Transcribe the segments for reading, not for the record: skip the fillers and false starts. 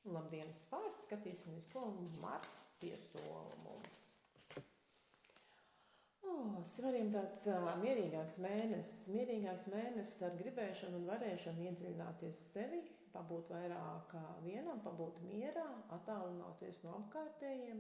Labdienas vārds, skatīsimies, ko Marts piesola mums. Svariem tāds mierīgāks mēnesis ar gribēšanu un varēšanu iedziļināties sevi, pabūt vairāk vienam, pabūt mierā, attālināties no apkārtējiem.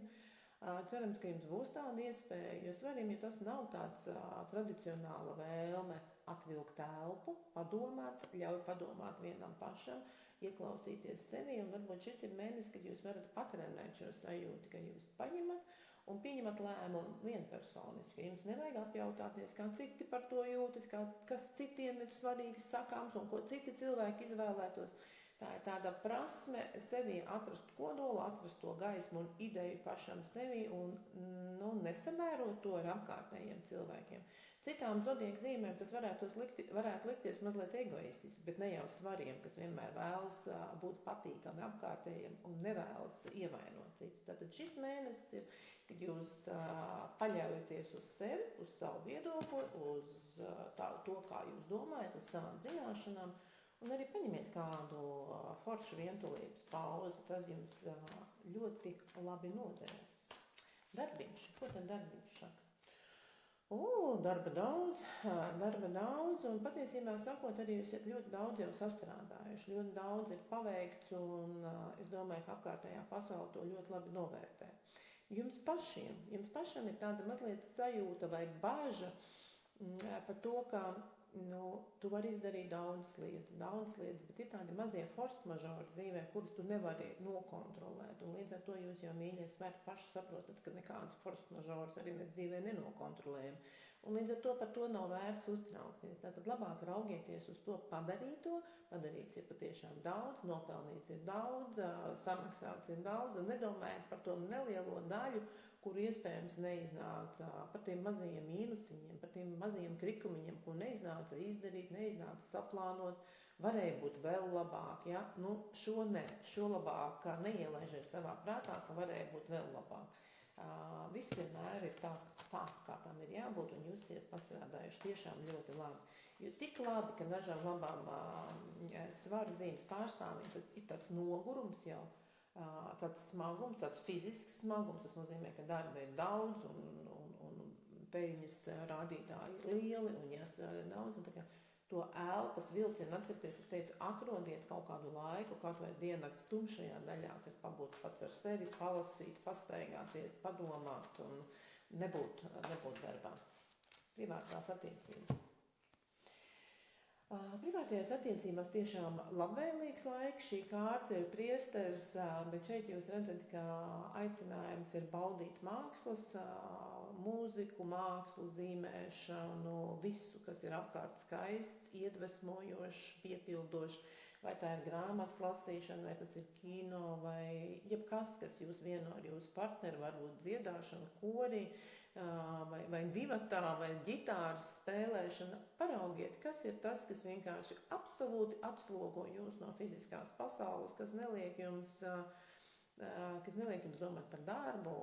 Cerams, ka jums būs tāda iespēja, jo svariem, ja tas nav tāds tradicionāla vēlme atvilkt telpu, padomāt, ļauj padomāt vienam pašam, ieklausīties sevi, un varbūt šis ir mēnesis, kad jūs varat patrenēt šo sajūtu, ka jūs paņemat un pieņemat lēmumu vienpersoniski. Jums nevajag apjautāties, kā citi par to jūtas, kas citiem ir svarīgi sakāms un ko citi cilvēki izvēlētos. Tā ir tāda prasme sevi atrast kodolu, atrast to gaismu un ideju pašam sevi un nesamērot to ar apkārtējiem cilvēkiem. Citām zodieka zīmēm tas varētu likties mazliet egoistiski, bet ne jau svariem, kas vienmēr vēlas būt patīkami apkārtējiem un nevēlas ievainot citus. Tātad šis mēnesis ir, kad jūs paļaujaties uz sevi, uz savu viedokli, uz to, kā jūs domājat, uz savām zināšanām, un arī paņemiet kādu foršu vientulības pauzi, tas jums ļoti labi noderēs. Darbiņš, ko tad darbiņš saka? Darba daudz, un patiesībā sakot, arī jūs esat ļoti daudz jau sastrādājuši, ļoti daudz ir paveikts, un es domāju, ka apkārtējā pasaule to ļoti labi novērtē. Jums pašam ir tāda mazliet sajūta vai baža par to, ka tu vari izdarīt daudzas lietas, bet ir tādi mazie force majeure dzīvē, kurus tu nevari nokontrolēt. Un līdz ar to jūs jau, mīļie svēti, paši saprotat, ka nekādas force majeures arī mēs dzīvē nenokontrolējam. Un līdz ar to par to nav vērts uztraukties. Tātad labāk raugieties uz to padarīto. Padarīts ir patiešām daudz, nopelnīts ir daudz, samaksāts ir daudz, un nedomājiet par to nelielo daļu, kuru iespējams neiznāca, par tiem mazajiem mīnusiņiem, par tiem mazajiem krikumiņiem, ko neiznāca izdarīt, neiznāca saplānot, varēja būt vēl labāk, ja? Šo labāk neielaižiet savā prātā, ka varēja būt vēl labāk. Viss vienmēr ir tā, kā tam ir jābūt, un jūs esat pastrādājuši tiešām ļoti labi. Jo tik labi, ka dažām labām svaru zīmes pārstāvjiem ir tāds nogurums jau, tāds smagums, tāds fizisks smagums, tas nozīmē, ka darba ir daudz un peļņas rādītāji ir lieli un jāstrādā daudz. Un tā kā to elpas vilcienu atcerieties, es teicu, atrodiet kaut kādu laiku, kaut vai diennakts tumšajā daļā, kad pabūt pats ar sevi, palasīt, pastaigāties, padomāt un nebūt darbā. Privātās attiecības. Privātajās attiecībās tiešām labvēlīgs laiks, šī kārta ir priesteris, bet šeit jūs redzat, ka aicinājums ir baudīt mākslas, mūziku, mākslu, zīmēšanu, visu, kas ir apkārt skaists, iedvesmojošs, piepildošs, vai tā ir grāmatas lasīšana, vai tas ir kino, vai jebkas, kas jūs vieno ar jūsu partneri, varbūt dziedāšana, korī, vai divatā, vai ģitāras spēlēšana. Paraugiet, kas ir tas, kas vienkārši absolūti atslogo jūs no fiziskās pasaules, kas neliek jums domāt par darbu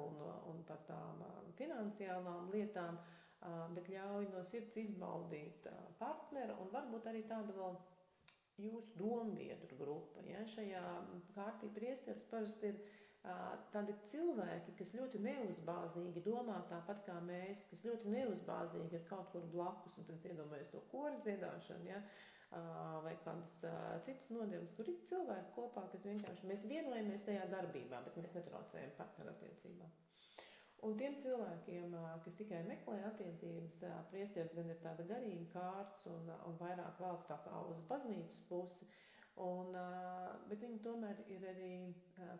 un par tām finansiālām lietām, bet ļauj no sirds izbaudīt partneri un varbūt arī tāda vēl jūsu dombiedru grupa. Ja? Šajā kārtī priesteris parasti ir tādi cilvēki, kas ļoti neuzbāzīgi domā tāpat kā mēs, kas ļoti neuzbāzīgi ir kaut kur blakus, un tad iedomājies to koru dziedāšanu, ja? Vai kādas citas nodarības, kur ir cilvēki kopā, kas vienkārši mēs vienojamies tajā darbībā, bet mēs netraucējam partnerattiecībā. Un tiem cilvēkiem, kas tikai meklē attiecības, priesteris gan ir tāda garīga kārts un vairāk velk tā kā uz baznīcas pusi, bet viņi tomēr ir arī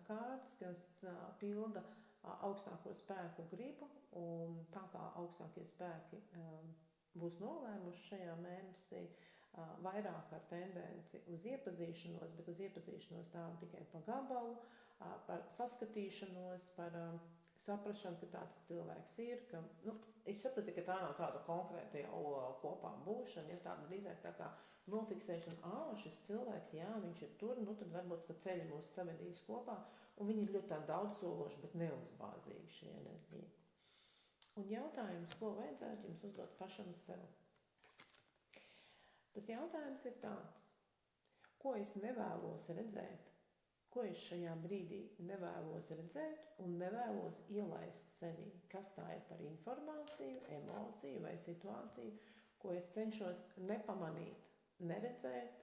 kārts, kas pilda augstāko spēku gribu, un tā kā augstākie spēki būs nolēmuši šajā mēnesī vairāk ar tendenci uz iepazīšanos, bet uz iepazīšanos tādu tikai pa gabalu, par saskatīšanos, par saprašanu, ka tāds cilvēks ir, ka, es sapratu, ka tā nav tāda konkrēta jau kopā būšana, ja tāda drīzāk tā kā nofiksēšana, šis cilvēks, jā, viņš ir tur, tad varbūt, ka ceļi mūs savedīs kopā, un viņi ir ļoti tā daudzsološi, bet neuzbāzīgi šī enerģija. Un jautājums, ko vajadzētu jums uzdot pašam sev? Tas jautājums ir tāds, ko es nevēlos redzēt ko es šajā brīdī nevēlos redzēt un nevēlos ielaist sevī. Kas tā ir par informāciju, emociju vai situāciju, ko es cenšos nepamanīt, neredzēt,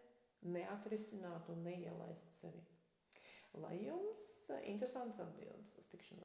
neatrisināt un neielaist sevī. Lai jums interesants atbildes uz tikšanos!